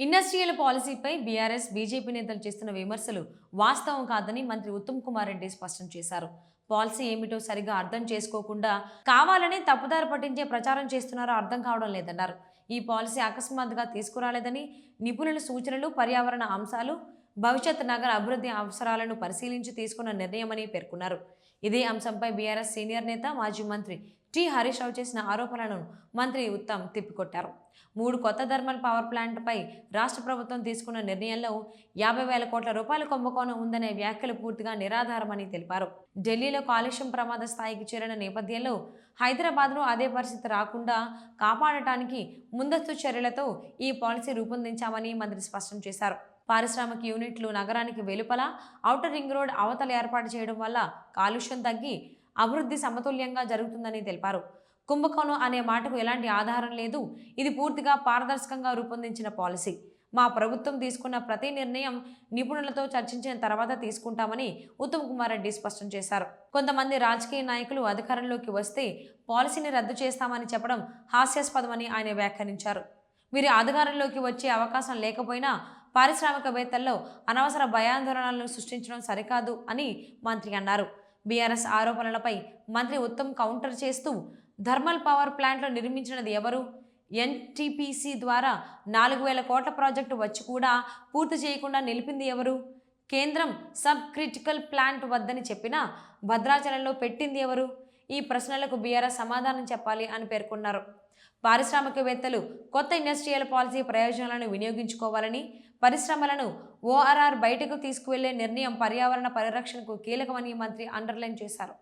Industrial పాలసీపై BRS, BJP నేతలు చేస్తున్న విమర్శలు వాస్తవం కాదని మంత్రి ఉత్తమ్ కుమార్ రెడ్డి స్పష్టం చేశారు. పాలసీ ఏమిటో సరిగా అర్థం చేసుకోకుండా కావాలని తప్పుదారి పట్టించే ప్రచారం చేస్తున్నారో అర్థం కావడం లేదన్నారు. ఈ పాలసీ అకస్మాత్తుగా తీసుకురాలేదని, నిపుణుల సూచనలు, పర్యావరణ అంశాలు, భవిష్యత్ నగర అభివృద్ధి అవసరాలను పరిశీలించి తీసుకున్న నిర్ణయమని పేర్కొన్నారు. ఇదే అంశంపై బీఆర్ఎస్ సీనియర్ నేత, మాజీ మంత్రి టి హరీష్ రావు చేసిన ఆరోపణలను మంత్రి ఉత్తమ్ తిప్పికొట్టారు. 3 కొత్త థర్మల్ పవర్ ప్లాంట్పై రాష్ట్ర ప్రభుత్వం తీసుకున్న నిర్ణయంలో 50,000 కోట్ల రూపాయల కుంభకోణం ఉందనే వ్యాఖ్యలు పూర్తిగా నిరాధారమని తెలిపారు. ఢిల్లీలో కాలుష్యం ప్రమాద స్థాయికి చేరిన నేపథ్యంలో హైదరాబాద్లో అదే పరిస్థితి రాకుండా కాపాడటానికి ముందస్తు చర్యలతో ఈ పాలసీ రూపొందించామని మంత్రి స్పష్టం చేశారు. పారిశ్రామిక యూనిట్లు నగరానికి వెలుపల, ఔటర్ రింగ్ రోడ్ అవతల ఏర్పాటు చేయడం వల్ల కాలుష్యం తగ్గి అభివృద్ధి సమతుల్యంగా జరుగుతుందని తెలిపారు. కుంభకోణం అనే మాటకు ఎలాంటి ఆధారం లేదు. ఇది పూర్తిగా పారదర్శకంగా రూపొందించిన పాలసీ. మా ప్రభుత్వం తీసుకున్న ప్రతి నిర్ణయం నిపుణులతో చర్చించిన తర్వాత తీసుకుంటామని ఉత్తమ్ కుమార్ రెడ్డి స్పష్టం చేశారు. కొంతమంది రాజకీయ నాయకులు అధికారంలోకి వస్తే పాలసీని రద్దు చేస్తామని చెప్పడం హాస్యాస్పదమని ఆయన వ్యాఖ్యానించారు. మీరు అధికారంలోకి వచ్చే అవకాశం లేకపోయినా పారిశ్రామికవేత్తల్లో అనవసర భయాందోళనలను సృష్టించడం సరికాదు అని మంత్రి అన్నారు. బీఆర్ఎస్ ఆరోపణలపై మంత్రి ఉత్తమ్ కౌంటర్ చేస్తూ, థర్మల్ పవర్ ప్లాంట్లు నిర్మించినది ఎవరు? ఎన్టీపీసీ ద్వారా 4,000 కోట్ల ప్రాజెక్టు వచ్చి కూడా పూర్తి చేయకుండా నిలిపింది ఎవరు? కేంద్రం సబ్ క్రిటికల్ ప్లాంట్ వద్దని చెప్పినా భద్రాచలంలో పెట్టింది ఎవరు? ఈ ప్రశ్నలకు బీఆర్ఎస్ సమాధానం చెప్పాలి అని పేర్కొన్నారు. పారిశ్రామికవేత్తలు కొత్త ఇండస్ట్రియల్ పాలసీ ప్రయోజనాలను వినియోగించుకోవాలని, పరిశ్రమలను ఓఆర్ఆర్ బయటకు తీసుకువెళ్లే నిర్ణయం పర్యావరణ పరిరక్షణకు కీలకమని మంత్రి అండర్లైన్ చేశారు.